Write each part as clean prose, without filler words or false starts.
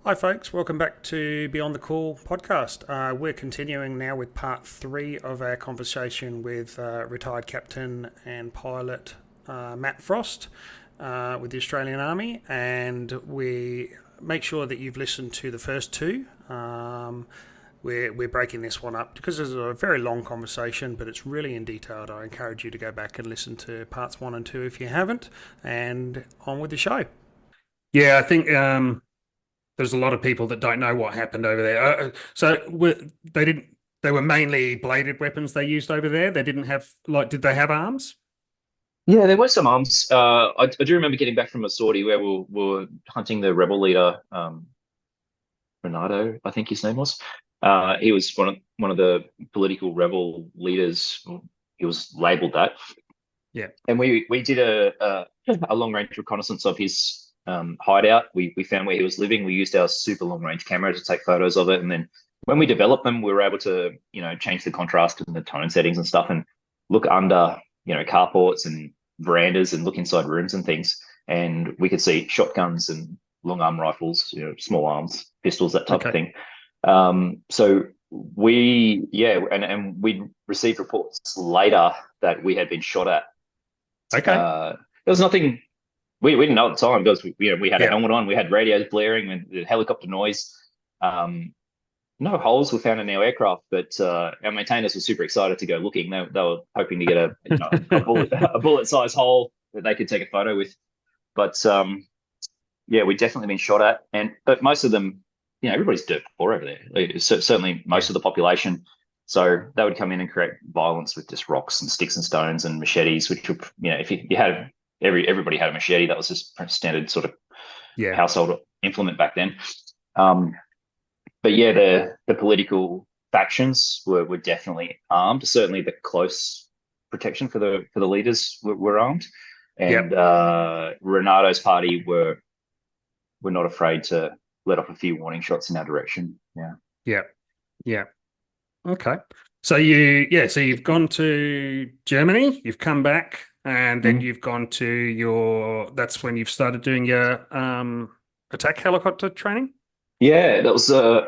Hi, folks. Welcome back to Beyond the Call podcast. We're continuing now with part three of our conversation with retired captain and pilot Matt Frost with the Australian Army. And we make sure that you've listened to the first two. We're breaking this one up because it's a very long conversation, but it's really in detail. I encourage you to go back and listen to parts one and two if you haven't. And on with the show. Yeah, I think there's a lot of people that don't know what happened over there. They didn't. They were mainly bladed weapons they used over there. They didn't have did they have arms? Yeah, there were some arms. I do remember getting back from a sortie where we were hunting the rebel leader, Renato, I think his name was. He was one of the political rebel leaders. He was labelled that, Yeah. and we did a long range reconnaissance of his hideout. We found where he was living. We used our super long range camera to take photos of it, and then when we developed them, we were able to change the contrast and the tone settings and stuff, and look under carports and verandas and look inside rooms and things, and we could see shotguns and long arm rifles, small arms, pistols, that type of Okay. thing. So and we received reports later that we had been shot at. Okay. There was nothing we didn't know at the time because we had a Yeah. helmet on, we had radios blaring and the helicopter noise. Um, no holes were found in our aircraft, but our maintainers were super excited to go looking. They were hoping to get a bullet size hole that they could take a photo with. But yeah, we'd definitely been shot at, but most of them, everybody's dirt poor over there. Certainly, Yeah. most of the population. So they would come in and create violence with just rocks and sticks and stones and machetes, which would, if you had everybody had a machete, that was just standard sort of Yeah. household implement back then. Um, but yeah, the political factions were definitely armed. Certainly, the close protection for the leaders were armed, Yeah. and Renato's party were not afraid to let off a few warning shots in our direction. Yeah. Yeah. Yeah. Okay. So you've gone to Germany, you've come back, and then Mhm. you've gone to that's when you've started doing your attack helicopter training? Yeah, that was a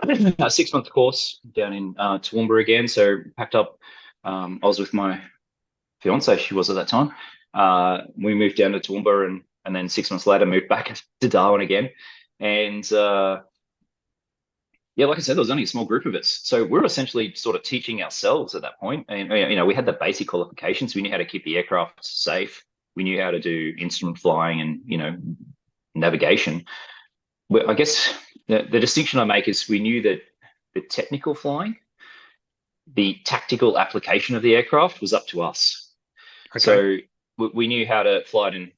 6 month course down in Toowoomba again. So packed up. I was with my fiance, she was at that time. We moved down to Toowoomba and then 6 months later moved back to Darwin again. And yeah, like I said, there was only a small group of us. So we were essentially sort of teaching ourselves at that point. And, we had the basic qualifications. We knew how to keep the aircraft safe. We knew how to do instrument flying and, navigation. Well, I guess the distinction I make is we knew that the technical flying, the tactical application of the aircraft was up to us. Okay. So we knew how to fly it in,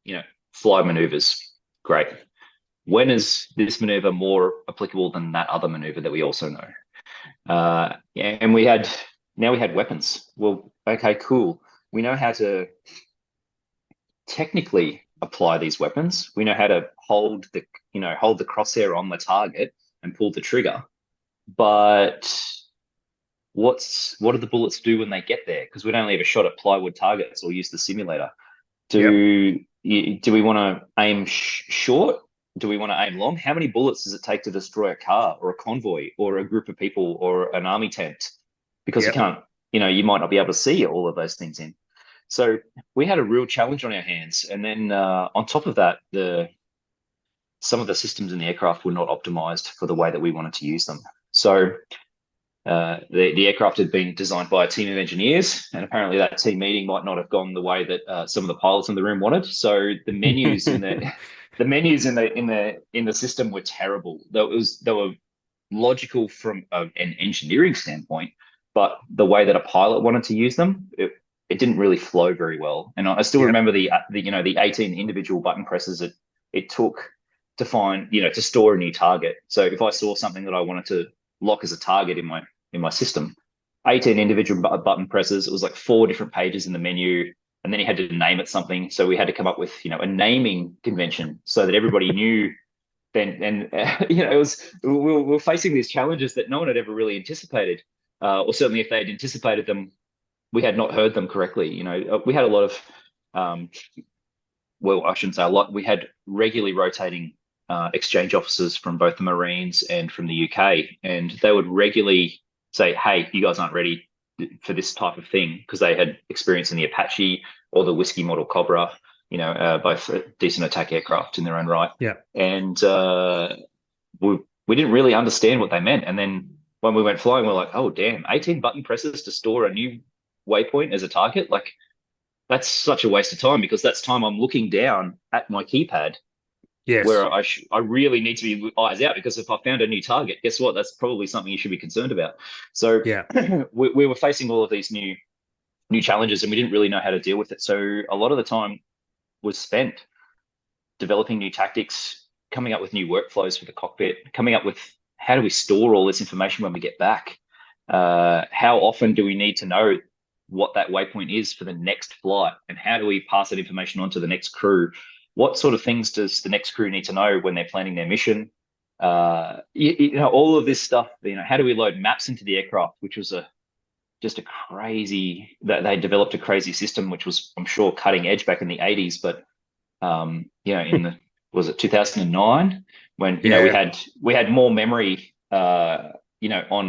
you know, fly maneuvers. Great. When is this maneuver more applicable than that other maneuver that we also know? And now we had weapons. Well, okay, cool. We know how to technically apply these weapons. We know how to hold the crosshair on the target and pull the trigger. But what do the bullets do when they get there? Because we'd only ever shot at plywood targets or use the simulator. Yep. Do we want to aim short? Do we want to aim long? How many bullets does it take to destroy a car or a convoy or a group of people or an army tent? Because you Yep. can't, you might not be able to see all of those things in. So we had a real challenge on our hands. And then on top of that, the some of the systems in the aircraft were not optimized for the way that we wanted to use them. So the aircraft had been designed by a team of engineers, and apparently that team meeting might not have gone the way that some of the pilots in the room wanted. So the menus in the the menus in the system were terrible. They were logical from an engineering standpoint, but the way that a pilot wanted to use them, it didn't really flow very well. And I still Yep. remember the 18 individual button presses it took to find to store a new target. So if I saw something that I wanted to lock as a target in my system, 18 individual button presses. It was like four different pages in the menu, and then you had to name it something. So we had to come up with a naming convention so that everybody knew. Then and it was we were facing these challenges that no one had ever really anticipated, or certainly if they had anticipated them, we had not heard them correctly. We had a lot of, well, I shouldn't say a lot. We had regularly rotating exchange officers from both the Marines and from the UK, and they would regularly say, "Hey, you guys aren't ready for this type of thing," because they had experience in the Apache or the Whiskey Model Cobra, both decent attack aircraft in their own right. Yeah. And we didn't really understand what they meant. And then when we went flying, we're like, oh, damn, 18 button presses to store a new waypoint as a target? Like, that's such a waste of time, because that's time I'm looking down at my keypad Yes. where I really need to be eyes out, because if I found a new target, guess what? That's probably something you should be concerned about. So Yeah. we were facing all of these new challenges, and we didn't really know how to deal with it. So a lot of the time was spent developing new tactics, coming up with new workflows for the cockpit, coming up with how do we store all this information when we get back? How often do we need to know what that waypoint is for the next flight? And how do we pass that information on to the next crew? What sort of things does the next crew need to know when they're planning their mission? All of this stuff, how do we load maps into the aircraft, which was just a crazy, that they developed a crazy system, which was, I'm sure, cutting edge back in the 80s, but in the, was it 2009, when Yeah. we had more memory on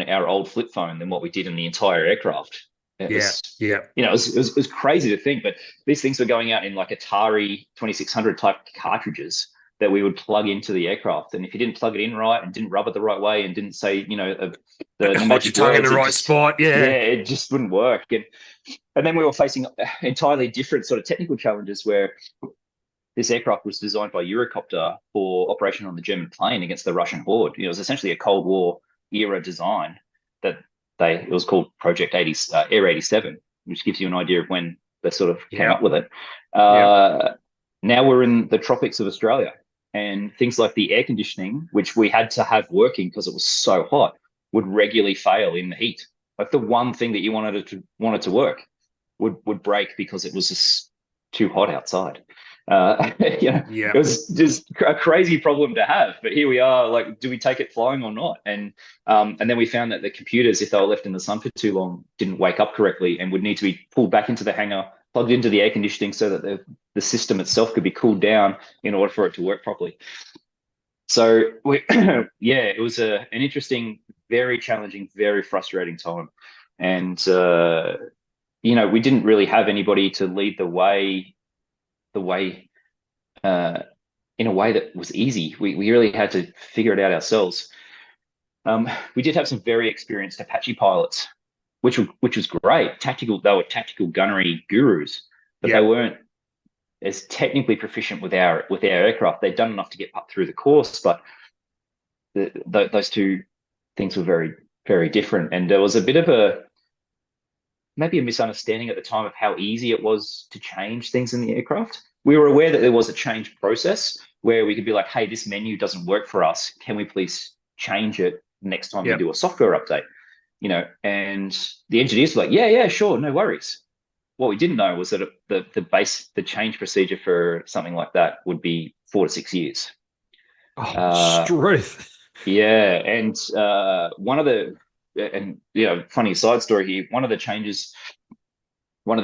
our old flip phone than what we did in the entire aircraft. It Yeah. was Yeah. it was crazy to think, but these things were going out in like Atari 2600 type cartridges that we would plug into the aircraft, and if you didn't plug it in right and didn't rub it the right way and didn't say the Hold your magic tongue in the words, right spot. Yeah. it just wouldn't work. And then we were facing entirely different sort of technical challenges, where this aircraft was designed by Eurocopter for operation on the German plane against the Russian horde. It was essentially a Cold War era design that it was called Project 80, Air 87, which gives you an idea of when they sort of came Yeah. up with it. Yeah. Now we're in the tropics of Australia, and things like the air conditioning, which we had to have working because it was so hot, would regularly fail in the heat. Like the one thing that you wanted to work would break because it was just too hot outside. It Yeah. was just a crazy problem to have. But here we are, like, do we take it flying or not? And then we found that the computers, if they were left in the sun for too long, didn't wake up correctly and would need to be pulled back into the hangar, plugged into the air conditioning so that the system itself could be cooled down in order for it to work properly. So it was an interesting, very challenging, very frustrating time. And we didn't really have anybody to lead the way uh, in a way that was easy. We really had to figure it out ourselves. We did have some very experienced Apache pilots, which was great. They were tactical gunnery gurus, but they Yeah. weren't as technically proficient with our aircraft. They'd done enough to get up through the course, but those two things were very, very different. And there was a bit of maybe a misunderstanding at the time of how easy it was to change things in the aircraft. We were aware that there was a change process where we could be like, hey, this menu doesn't work for us. Can we please change it next time you Yeah. do a software update? And the engineers were like, yeah, sure, no worries. What we didn't know was that the change procedure for something like that would be 4 to 6 years. Oh, Uh, Struth. yeah, and funny side story here. One of the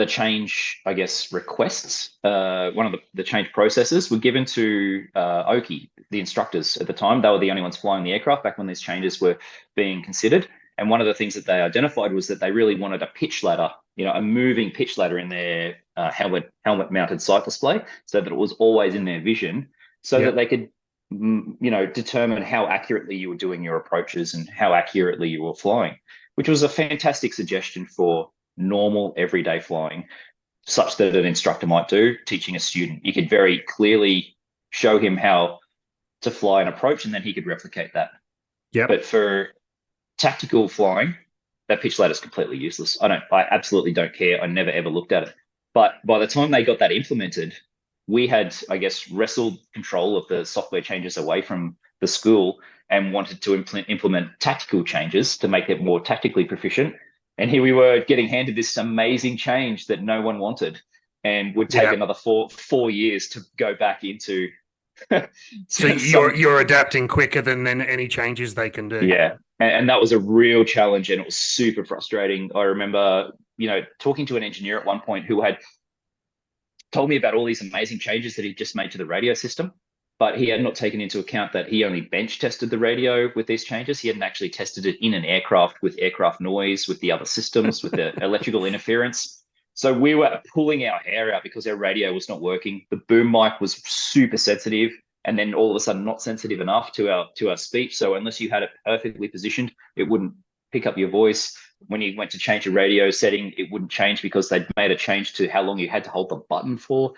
change, I guess, requests, one of the change processes were given to Oki, the instructors at the time. They were the only ones flying the aircraft back when these changes were being considered. And one of the things that they identified was that they really wanted a pitch ladder, a moving pitch ladder in their helmet mounted sight display, so that it was always in their vision, so that Yeah. they could, determine how accurately you were doing your approaches and how accurately you were flying, which was a fantastic suggestion for normal everyday flying, such that an instructor might do teaching a student. You could very clearly show him how to fly an approach, and then he could replicate that. Yep. But for tactical flying, that pitch ladder is completely useless. I absolutely don't care. I never ever looked at it. But by the time they got that implemented, we had, I guess, wrestled control of the software changes away from the school and wanted to implement tactical changes to make it more tactically proficient. And here we were getting handed this amazing change that no one wanted, and would take Yeah. another four years to go back into So some. you're adapting quicker than any changes they can do. Yeah. And that was a real challenge, and it was super frustrating. I remember, talking to an engineer at one point who had told me about all these amazing changes that he'd just made to the radio system. but he had not taken into account that he only bench tested the radio with these changes. He hadn't actually tested it in an aircraft with aircraft noise, with the other systems, with the electrical interference. So we were pulling our hair out because our radio was not working. The boom mic was super sensitive, and then all of a sudden not sensitive enough to our speech. So unless you had it perfectly positioned, it wouldn't pick up your voice. When you went to change a radio setting, it wouldn't change because they'd made a change to how long you had to hold the button for.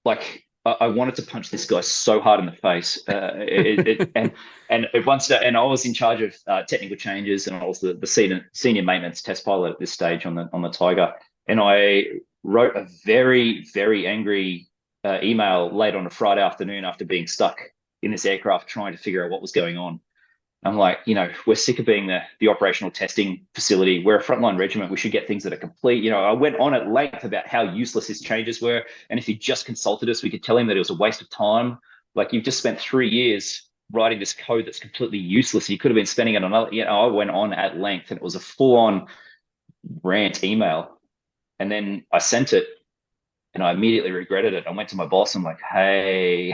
Like, I wanted to punch this guy so hard in the face. And I was in charge of technical changes, and I was the senior maintenance test pilot at this stage on the Tiger. And I wrote a very, very angry email late on a Friday afternoon after being stuck in this aircraft trying to figure out what was going on. I'm like, we're sick of being the operational testing facility. We're a frontline regiment. We should get things that are complete. I went on at length about how useless his changes were. And if he just consulted us, we could tell him that it was a waste of time. Like, you've just spent 3 years writing this code that's completely useless. You could have been spending it on other, I went on at length, and it was a full-on rant email. And then I sent it, and I immediately regretted it. I went to my boss. I'm like, hey,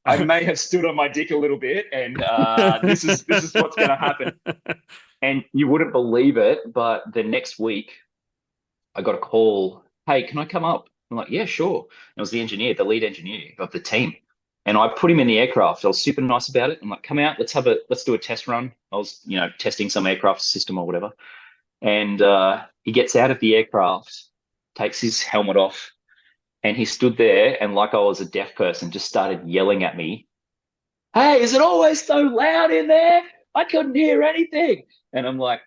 I may have stood on my dick a little bit, and this is what's going to happen. And you wouldn't believe it, but the next week I got a call. Hey, can I come up? I'm like, yeah, sure. And it was the lead engineer of the team. And I put him in the aircraft. I was super nice about it. I'm like, come out, let's do a test run. I was, testing some aircraft system or whatever. And he gets out of the aircraft, takes his helmet off, and he stood there, and like I was a deaf person, just started yelling at me. Hey, is it always so loud in there? I couldn't hear anything. And I'm like,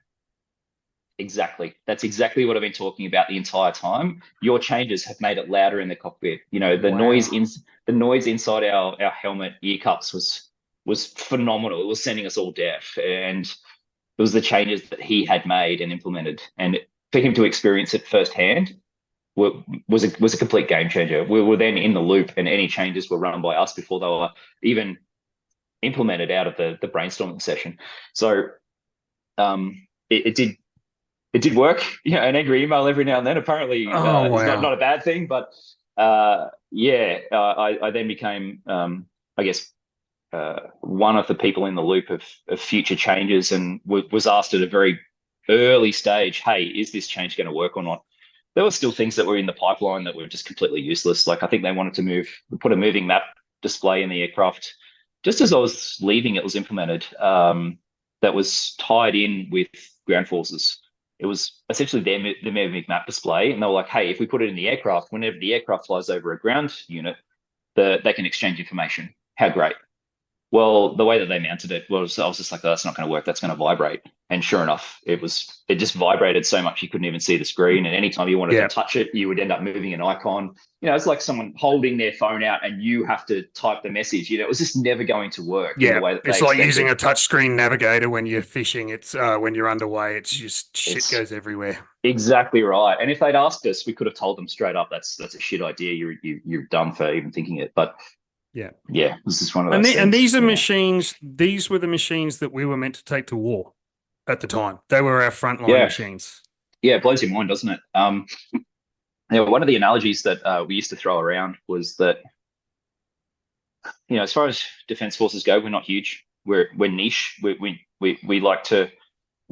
exactly. That's exactly what I've been talking about the entire time. Your changes have made it louder in the cockpit. The noise inside our helmet ear cups was phenomenal. It was sending us all deaf, and it was the changes that he had made and implemented. And for him to experience it firsthand was a complete game changer. We were then in the loop, and any changes were run by us before they were even implemented out of the brainstorming session. So it did work. An angry email every now and then apparently is not a bad thing. But I then became I guess one of the people in the loop of future changes, and was asked at a very early stage, hey, is this change going to work or not? There were still things that were in the pipeline that were just completely useless. Like, I think they wanted to put a moving map display in the aircraft. Just as I was leaving, it was implemented, that was tied in with ground forces. It was essentially their moving map display. And they were like, hey, if we put it in the aircraft, whenever the aircraft flies over a ground unit, they can exchange information. How great. Well, the way that they mounted it was, I was just like, oh, that's not going to work. That's going to vibrate. And sure enough, it just vibrated so much you couldn't even see the screen. And anytime you wanted to touch it, you would end up moving an icon. It's like someone holding their phone out and you have to type the message. It was just never going to work. Yeah, the way that it's like using a touchscreen navigator when you're fishing. It's when you're underway, it's just shit goes everywhere. Exactly right. And if they'd asked us, we could have told them straight up, that's a shit idea. You're done for even thinking it. But yeah, this is one of those things. And these are machines. These were the machines that we were meant to take to war at the time. They were our frontline machines. Yeah, it blows your mind, doesn't it? One of the analogies that we used to throw around was that, as far as defense forces go, we're not huge. We're niche. We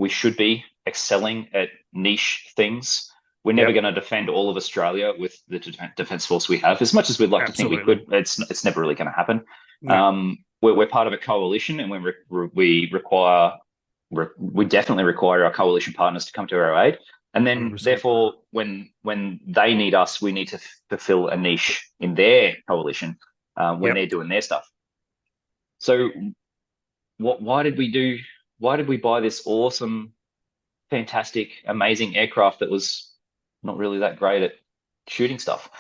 should be excelling at niche things. We're never going to defend all of Australia with the defence force we have. As much as we'd like to think we could, it's never really going to happen. No. We're part of a coalition, and we definitely require our coalition partners to come to our aid. And then, 100%. Therefore, when they need us, we need to fulfil a niche in their coalition when they're doing their stuff. So, why did we buy this awesome, fantastic, amazing aircraft that was not really that great at shooting stuff?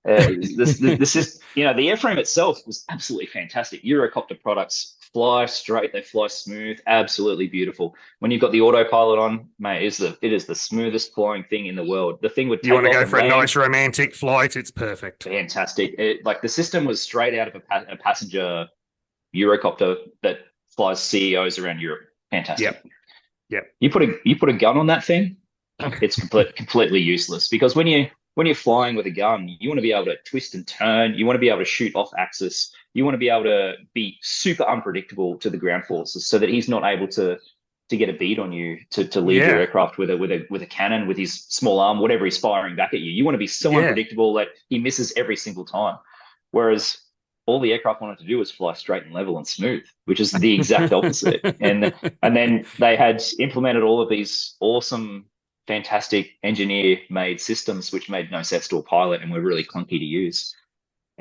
This is, the airframe itself was absolutely fantastic. Eurocopter products fly straight, they fly smooth, absolutely beautiful. When you've got the autopilot on, mate, it is the smoothest flying thing in the world. The thing would take, you want to go for a nice romantic flight, it's perfect. Fantastic. The system was straight out of a passenger Eurocopter that flies CEOs around Europe. Fantastic. Yep. You put a gun on that thing, it's completely useless, because when you when you're flying with a gun, you want to be able to twist and turn. You want to be able to shoot off axis. You want to be able to be super unpredictable to the ground forces, so that he's not able to get a bead on you to lead your Yeah. aircraft with a cannon, with his small arm, whatever he's firing back at you. You want to be so Yeah. unpredictable that he misses every single time. Whereas all the aircraft wanted to do was fly straight and level and smooth, which is the exact opposite. And then they had implemented all of these awesome, fantastic engineer-made systems which made no sense to a pilot and were really clunky to use.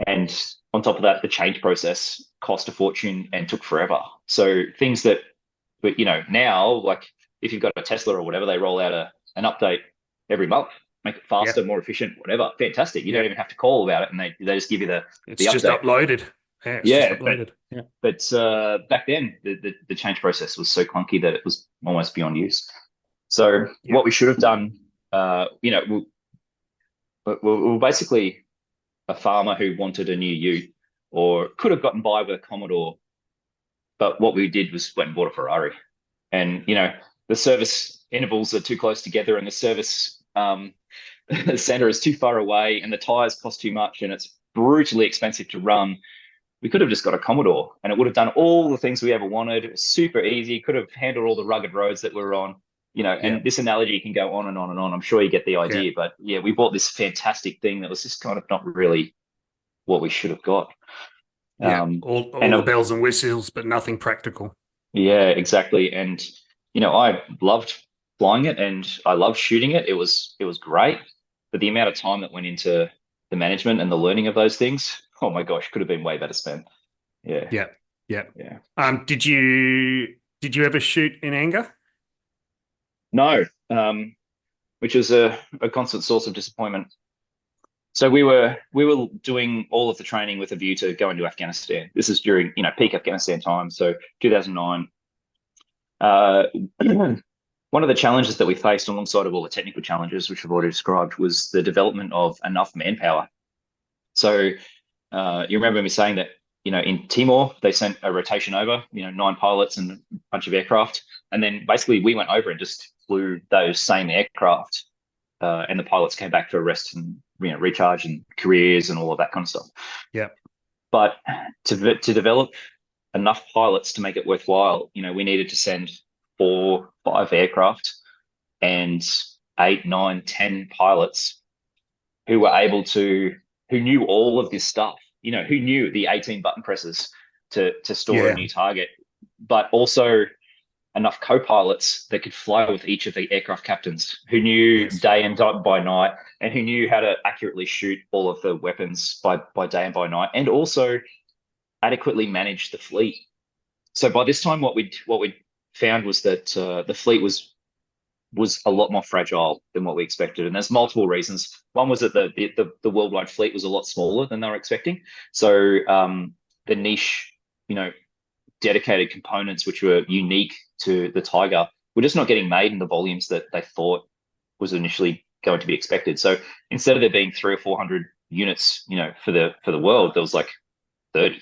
And on top of that, the change process cost a fortune and took forever. So things that, but now, like if you've got a Tesla or whatever, they roll out an update every month, make it faster, Yep. more efficient, whatever. Fantastic. You don't Yep. even have to call about it, and they just give you the It's just update. uploaded. Yeah, it's just Yeah, but uploaded. Yeah. but back then the change process was so clunky that it was almost beyond use. So what Yep. we should have done, we're basically a farmer who wanted a new ute, or could have gotten by with a Commodore, but what we did was went and bought a Ferrari. And the service intervals are too close together, and the service center is too far away, and the tires cost too much, and it's brutally expensive to run. We could have just got a Commodore, and it would have done all the things we ever wanted. It was super easy. Could have handled all the rugged roads that we were on. And Yep. this analogy can go on and on and on. I'm sure you get the Yeah. idea, but yeah, we bought this fantastic thing that was just kind of not really what we should have got. Yeah. Um, All and the bells and whistles, but nothing practical. Yeah, exactly. And I loved flying it and I loved shooting it. It was great, but the amount of time that went into the management and the learning of those things, oh my gosh, could have been way better spent. Yeah, Yeah. Yeah. yeah. Did you ever shoot in anger? No, which was a constant source of disappointment. So we were doing all of the training with a view to go into Afghanistan. This is during peak Afghanistan time, so 2009. Uh, One of the challenges that we faced alongside of all the technical challenges, which I've already described, was the development of enough manpower. So you remember me saying that, in Timor, they sent a rotation over, 9 pilots and a bunch of aircraft. And then basically we went over and just flew those same aircraft. And the pilots came back for rest and, recharge and careers and all of that kind of stuff. Yeah. But to develop enough pilots to make it worthwhile, we needed to send 4, 5 aircraft and 8, 9, 10 pilots who were who knew all of this stuff, who knew the 18 button presses to store a Yeah. new target, but also enough co-pilots that could fly with each of the aircraft captains who knew Yes. day and by night, and who knew how to accurately shoot all of the weapons by day and by night, and also adequately manage the fleet. So by this time, what we found was that the fleet was a lot more fragile than what we expected, and there's multiple reasons. One was that the worldwide fleet was a lot smaller than they were expecting. So the niche, dedicated components which were unique to the Tiger were just not getting made in the volumes that they thought was initially going to be expected. So instead of there being 300 or 400 units, for the world, there was like 30.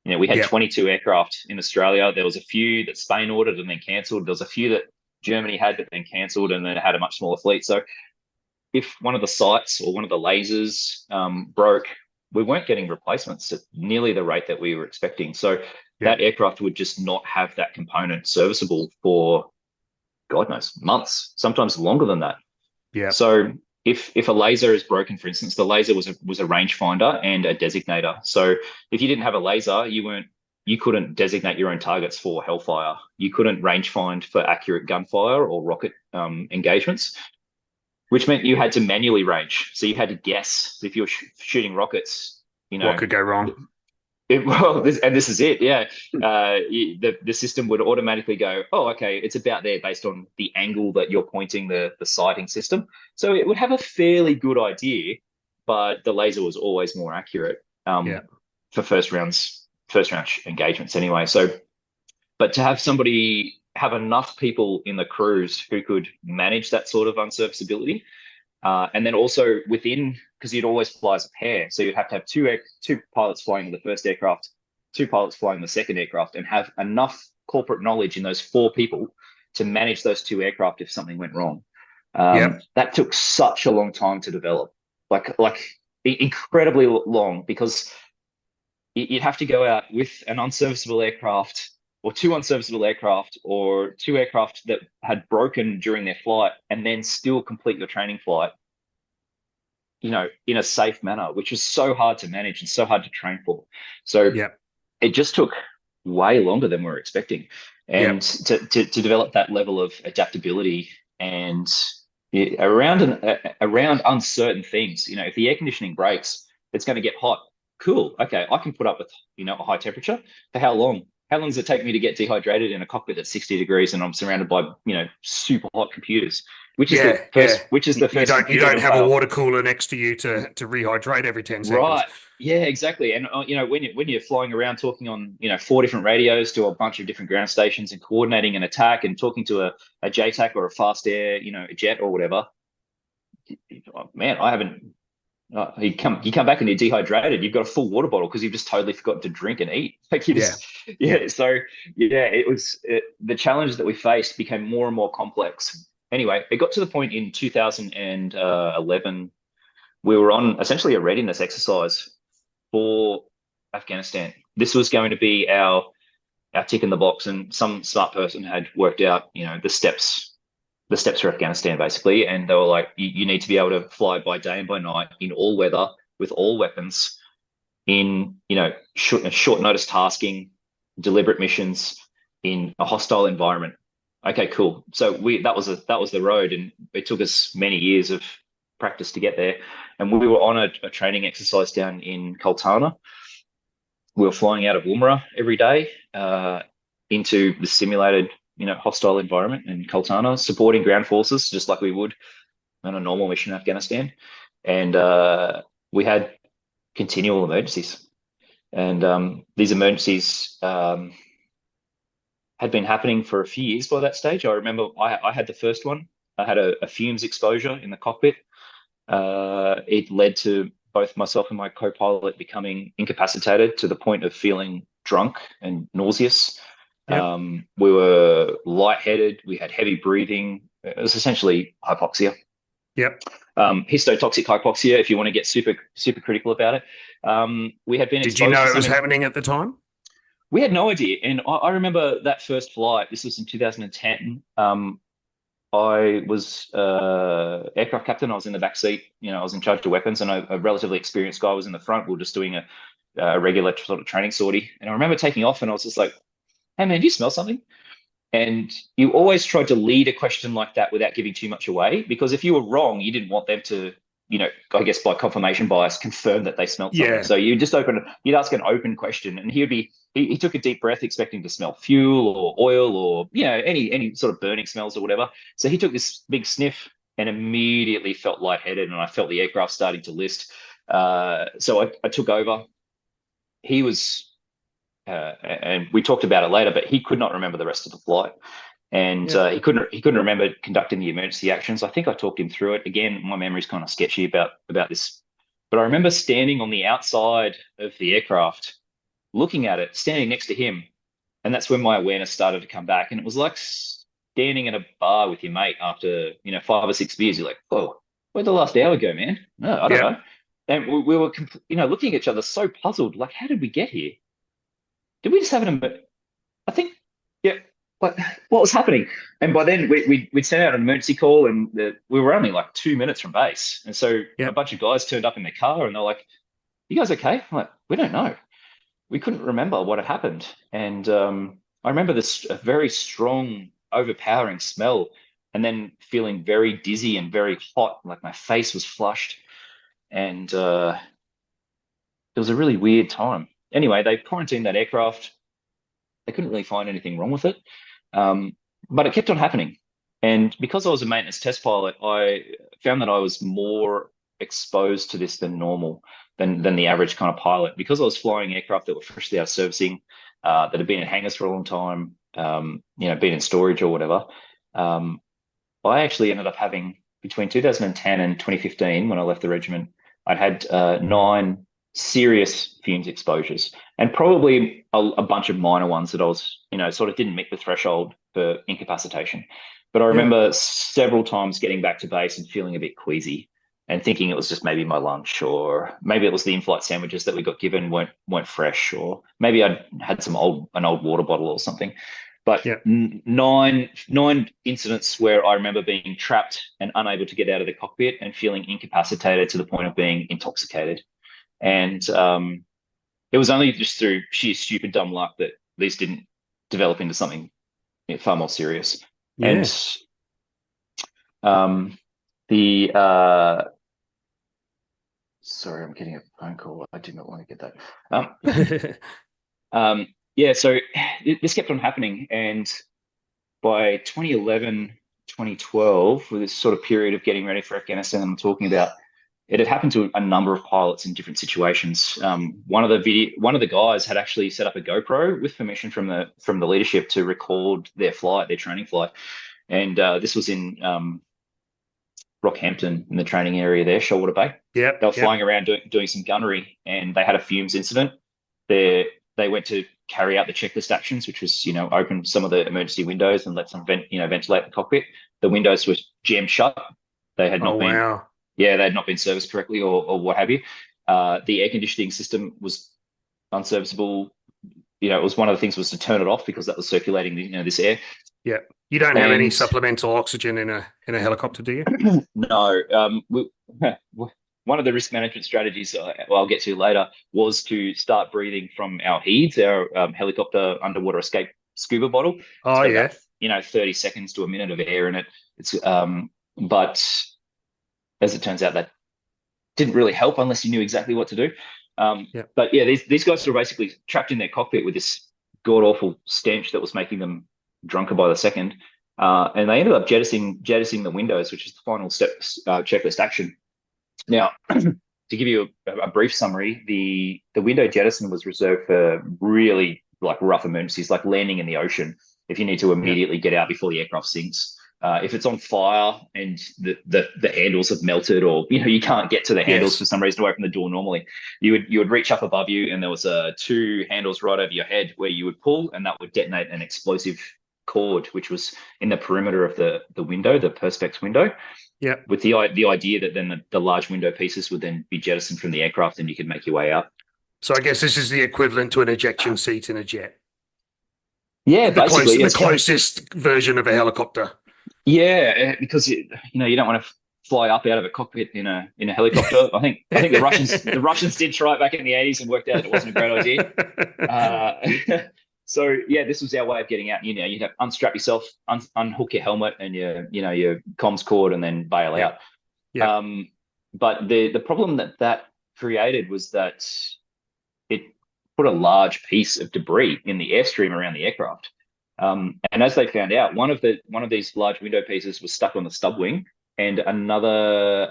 We had Yeah. 22 aircraft in Australia. There was a few that Spain ordered and then cancelled. There was a few that Germany had but then cancelled, and then it had a much smaller fleet. So if one of the sights or one of the lasers broke, we weren't getting replacements at nearly the rate that we were expecting. So Yeah. that aircraft would just not have that component serviceable for, God knows, months, sometimes longer than that. Yeah. So if a laser is broken, for instance, the laser was a rangefinder and a designator. So if you didn't have a laser, you couldn't designate your own targets for Hellfire. You couldn't range find for accurate gunfire or rocket engagements, which meant you had to manually range. So you had to guess if you're shooting rockets. What could go wrong? This is it. Yeah, the system would automatically go, oh, okay, it's about there based on the angle that you're pointing the sighting system. So it would have a fairly good idea, but the laser was always more accurate Yeah. for first round engagements anyway. So, but to have enough people in the crews who could manage that sort of unserviceability, and then also within, because you'd always fly as a pair, so you'd have to have two pilots flying the first aircraft, 2 pilots flying the second aircraft, and have enough corporate knowledge in those 4 people to manage those 2 aircraft if something went wrong. Yep. That took such a long time to develop. incredibly long, because you'd have to go out with an unserviceable aircraft, or two unserviceable aircraft, or two aircraft that had broken during their flight, and then still complete your training flight, in a safe manner, which is so hard to manage and so hard to train for. So Yep. it just took way longer than we were expecting. And Yep. to develop that level of adaptability and around uncertain things. If the air conditioning breaks, it's going to get hot. Cool. Okay, I can put up with a high temperature. For how long? How long does it take me to get dehydrated in a cockpit that's 60 degrees and I'm surrounded by super hot computers? Which is the Yeah. first Yeah. which is the You first don't you computer don't to have a fail? water cooler next to you to rehydrate every 10 seconds. Right. Yeah, exactly. And when you're flying around talking on four different radios to a bunch of different ground stations and coordinating an attack and talking to a JTAC or a fast air, a jet or whatever, man, I haven't. You come back and you're dehydrated. You've got a full water bottle because you've just totally forgotten to drink and eat. Like you Yeah. just, Yeah. yeah. So yeah, the challenge that we faced became more and more complex. Anyway, it got to the point in 2011 we were on essentially a readiness exercise for Afghanistan. This was going to be our tick in the box, and some smart person had worked out, the steps for Afghanistan basically, and they were like, you need to be able to fly by day and by night in all weather with all weapons in short notice tasking, deliberate missions in a hostile environment. Okay, cool. So that was the road, and it took us many years of practice to get there. And we were on a training exercise down in Koltana. We were flying out of Woomera every day into the simulated, hostile environment in Koltana, supporting ground forces just like we would on a normal mission in Afghanistan. And we had continual emergencies. And these emergencies had been happening for a few years by that stage. I remember I had the first one. I had a fumes exposure in the cockpit. It led to both myself and my co-pilot becoming incapacitated to the point of feeling drunk and nauseous. Yep. We were lightheaded. We had heavy breathing. It was essentially hypoxia, Yep. histotoxic hypoxia, if you want to get super super critical about it. We had been Did you exposed know to it was something. happening at the time? We had no idea, and I remember that first flight. This was in 2010. I was aircraft captain. I was in the back seat. I was in charge of weapons, and a relatively experienced guy was in the front. We were just doing a regular sort of training sortie. And I remember taking off, and I was just like, "Hey, man, do you smell something?" And you always tried to lead a question like that without giving too much away, because if you were wrong, you didn't want them to, I guess by confirmation bias, confirm that they smelt something. Yeah. So you'd ask an open question, and he took a deep breath, expecting to smell fuel or oil or any sort of burning smells or whatever. So he took this big sniff and immediately felt lightheaded, and I felt the aircraft starting to list. So I took over. He was and we talked about it later, but he could not remember the rest of the flight, and Yep. he couldn't remember conducting the emergency actions. I think I talked him through it. Again, my memory's kind of sketchy about this, but I remember standing on the outside of the aircraft, looking at it, standing next to him, and that's when my awareness started to come back. And it was like standing at a bar with your mate after 5 or 6 beers. You're like, "Whoa, where'd the last hour go, man?" No, I don't Yep. know. And we were, looking at each other so puzzled, like, how did we get here? Did we just have I think, yeah. What was happening? And by then we'd sent out an emergency call, and we were only like 2 minutes from base. And so a Yep. bunch of guys turned up in their car, and they're like, "You guys okay?" I'm like, "We don't know. We couldn't remember what had happened." And I remember this a very strong, overpowering smell, and then feeling very dizzy and very hot, like my face was flushed. And it was a really weird time. Anyway, they quarantined that aircraft. They couldn't really find anything wrong with it. But it kept on happening. And because I was a maintenance test pilot, I found that I was more exposed to this than normal, than the average kind of pilot. Because I was flying aircraft that were freshly out of servicing, that had been in hangars for a long time, been in storage or whatever. I actually ended up having, between 2010 and 2015, when I left the regiment, I'd had 9 serious fumes exposures, and probably a bunch of minor ones that I was, sort of didn't meet the threshold for incapacitation. But I Yep. remember several times getting back to base and feeling a bit queasy. and thinking it was just maybe my lunch, or maybe it was the in-flight sandwiches that we got given weren't fresh, or maybe I'd had an old water bottle or something. But Yeah. nine incidents where I remember being trapped and unable to get out of the cockpit and feeling incapacitated to the point of being intoxicated. And it was only just through sheer stupid dumb luck that these didn't develop into something far more serious. And Yeah. the sorry, I'm getting a phone call. I did not want to get that. Yeah, so this kept on happening, and by 2011, 2012, with this sort of period of getting ready for Afghanistan I'm talking about, it had happened to a number of pilots in different situations. One of the guys had actually set up a GoPro with permission from the leadership to record their flight, their training flight, and this was in Rockhampton, in the training area there, Shoalwater Bay. Yep. They were Yep. flying around doing some gunnery, and they had a fumes incident. They went to carry out the checklist actions, which was, open some of the emergency windows and let some ventilate the cockpit. The windows were jammed shut. They had Oh, not been, wow. yeah, they had not been serviced correctly, or what have you. The air conditioning system was unserviceable. It was one of the things was to turn it off because that was circulating, this air. Yeah. You don't have any And supplemental oxygen in a helicopter, do you? no, one of the risk management strategies, I'll get to later, was to start breathing from our HEADS, our helicopter underwater escape scuba bottle. It's Oh, got yeah. about 30 seconds to a minute of air in it. But as it turns out, that didn't really help unless you knew exactly what to do. Yeah. But yeah, these guys were basically trapped in their cockpit with this god awful stench that was making them drunker by the second. And they ended up jettisoning the windows, which is the final step, checklist action. Now, to give you a brief summary, the window jettison was reserved for really like rough emergencies, like landing in the ocean, if you need to Yeah. immediately get out before the aircraft sinks. If it's on fire and the handles have melted, or you can't get to the handles for Yes. some reason to open the door normally, you would reach up above you, and there was two handles right over your head where you would pull, and that would detonate an explosive cord, which was in the perimeter of the window, the perspex window, Yeah. with the idea that then the large window pieces would then be jettisoned from the aircraft, and you could make your way out. So I guess this is the equivalent to an ejection seat in a jet. Yeah, The basically, the yes. closest version of a helicopter. Yeah, because you don't want to fly up out of a cockpit in a helicopter. I think the Russians did try it back in the 80s and worked out that it wasn't a great idea. So yeah, this was our way of getting out. You'd have unstrap yourself, unhook your helmet and your comms cord, and then bail Yeah. out. Yeah. But the problem that created was that it put a large piece of debris in the airstream around the aircraft. And as they found out, one of these large window pieces was stuck on the stub wing, and another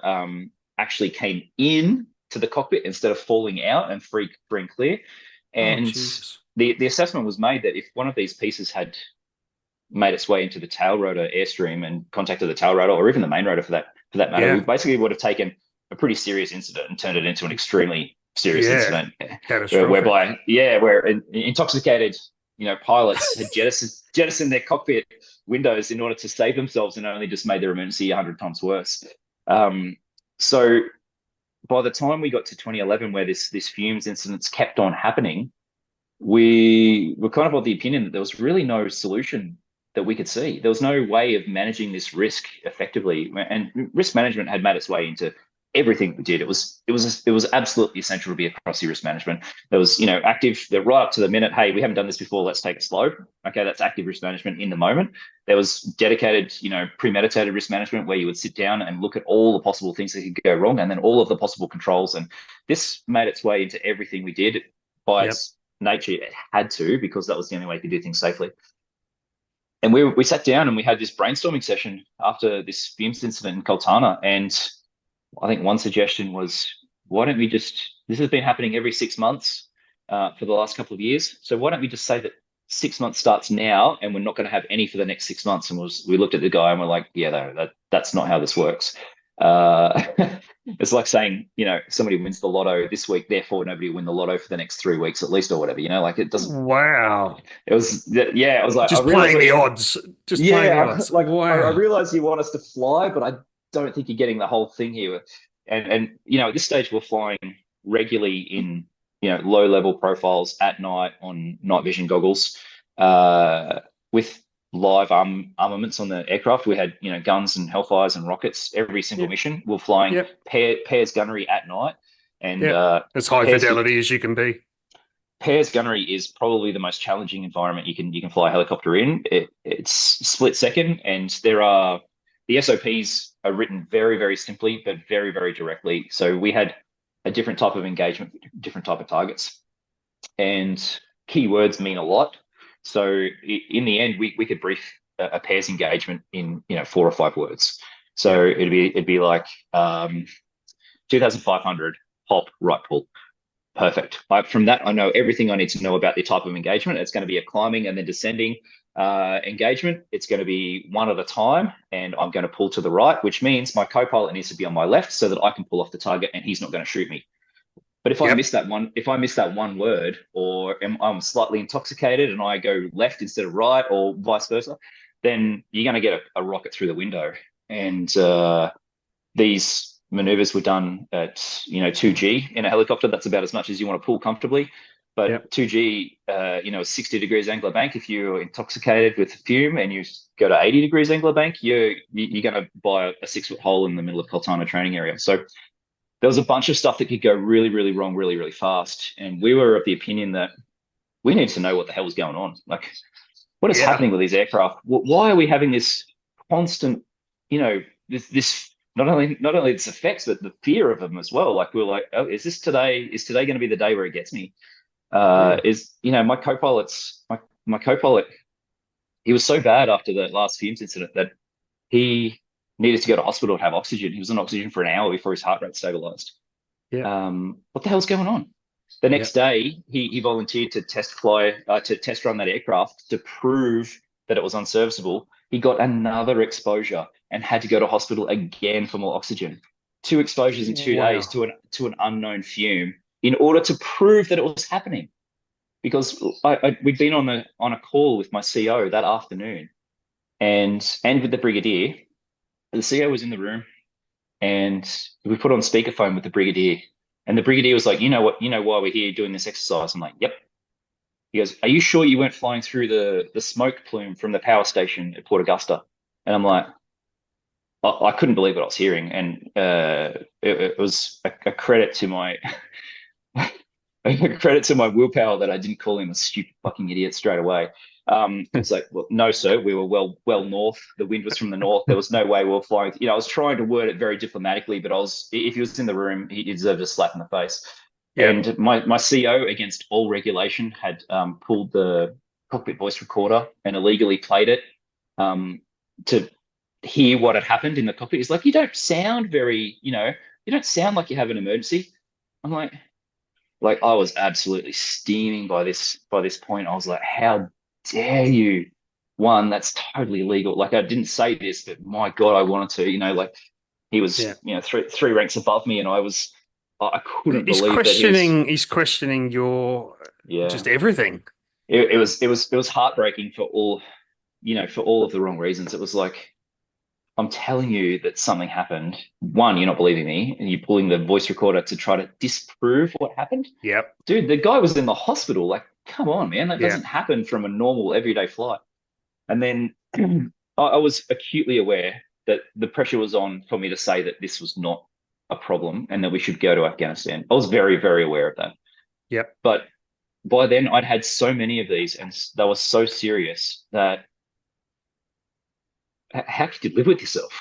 actually came in to the cockpit instead of falling out and free and clear. Oh, And Jesus. the assessment was made that if one of these pieces had made its way into the tail rotor airstream and contacted the tail rotor, or even the main rotor for that matter, we Yeah. basically would have taken a pretty serious incident and turned it into an extremely serious Yeah. incident, Catastrophic. whereby where intoxicated pilots had jettisoned their cockpit windows in order to save themselves, and only just made their emergency 100 times worse. So by the time we got to 2011, where this fumes incidents kept on happening, we were kind of of the opinion that there was really no solution that we could see. There was no way of managing this risk effectively, and risk management had made its way into everything we did. It was absolutely essential to be across your risk management. There was active, right up to the minute. Hey, we haven't done this before. Let's take it slow. Okay, that's active risk management in the moment. There was dedicated, premeditated risk management, where you would sit down and look at all the possible things that could go wrong, and then all of the possible controls. And this made its way into everything we did. By Yep. its nature, it had to, because that was the only way you could do things safely. And we sat down and we had this brainstorming session after this fumes incident in Koltana. And I think one suggestion was, why don't we this has been happening every 6 months for the last couple of years. So why don't we just say that 6 months starts now, and we're not going to have any for the next 6 months? And we looked at the guy and we're like, yeah, that's not how this works. It's like saying, somebody wins the lotto this week, therefore nobody will win the lotto for the next 3 weeks at least, or whatever, like it doesn't. Wow. It was, yeah, it was like, I Just realize playing what the you, odds. Just playing the yeah, odds. I Wow. realize you want us to fly, but I don't think you're getting the whole thing here. and at this stage we're flying regularly in low level profiles at night on night vision goggles, with live armaments on the aircraft. We had guns and hellfires and rockets every single Yep. mission. We're flying Yep. pairs gunnery at night, and Yep. As high pairs fidelity as you can be. pairs gunnery is probably the most challenging environment you can fly a helicopter in. It's split second, and the SOPs are written very, very simply, but very, very directly. So we had a different type of engagement, different type of targets, and keywords mean a lot. So in the end, we could brief a pairs engagement in 4 or 5 words. So Yep. it'd be like 2,500 hop right pull. Perfect. From that, I know everything I need to know about the type of engagement. It's going to be a climbing and then descending engagement. It's going to be one at a time, and I'm going to pull to the right, which means my co-pilot needs to be on my left so that I can pull off the target and he's not going to shoot me. But Yep. if I miss that one word, or I'm slightly intoxicated and I go left instead of right, or vice versa, then you're going to get a rocket through the window. And these maneuvers were done at 2G in a helicopter. That's about as much as you want to pull comfortably. But Yep. 2G, 60 degrees angular bank. If you're intoxicated with fume and you go to 80 degrees angular bank, you're going to buy a 6 foot hole in the middle of Coltana training area. So there was a bunch of stuff that could go really, really wrong, really, really fast. And we were of the opinion that we need to know what the hell is going on. Like, what is Yeah. happening with these aircraft? Why are we having this constant, this not only its effects, but the fear of them as well? Like, we're like, oh, is this today? Is today going to be the day where it gets me? Yeah. My co-pilot, he was so bad after the last fumes incident that he needed to go to hospital to have oxygen. He was on oxygen for an hour before his heart rate stabilized. Yep. What the hell's going on? The next Yep. day, he volunteered to test run that aircraft to prove that it was unserviceable. He got another exposure and had to go to hospital again for more oxygen. 2 exposures in 2 days Wow. to an unknown fume in order to prove that it was happening. Because we'd been on a call with my CO that afternoon, and with the brigadier. The CO was in the room, and we put on speakerphone with the brigadier. And the brigadier was like, "You know what? You know why we're here doing this exercise?" I'm like, "Yep." He goes, "Are you sure you weren't flying through the smoke plume from the power station at Port Augusta?" And I'm like, I couldn't believe what I was hearing, and it was a credit to my credit to my willpower that I didn't call him a stupid fucking idiot straight away. It's like, well, no, sir, we were well north. The wind was from the north. There was no way we were flying. I was trying to word it very diplomatically, but if he was in the room, he deserved a slap in the face. Yep. And my CO, against all regulation, had pulled the cockpit voice recorder and illegally played it to hear what had happened in the cockpit. He's like, you don't sound like you have an emergency. I'm like I was absolutely steaming by this point. I was like, how dare you? One, that's totally illegal. Like, I didn't say this, but my God, I wanted to. Like, he Yeah. was three ranks above me, and I couldn't He's believe that he was. questioning. He's questioning your Yeah, just everything. it was heartbreaking for all of the wrong reasons. It was like, I'm telling you that something happened. One, you're not believing me, and you're pulling the voice recorder to try to disprove what happened. Yep. Dude, the guy was in the hospital. Like, come on, man. That Yeah. doesn't happen from a normal everyday flight. And then I was acutely aware that the pressure was on for me to say that this was not a problem and that we should go to Afghanistan. I was very, very aware of that. Yep. But by then, I'd had so many of these, and they were so serious that how could you live with yourself?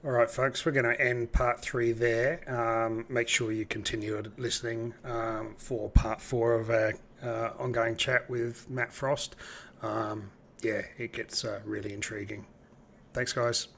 All right, folks, we're going to end part three there. Make sure you continue listening for part four of our ongoing chat with Matt Frost. Yeah, it gets really intriguing. Thanks, guys.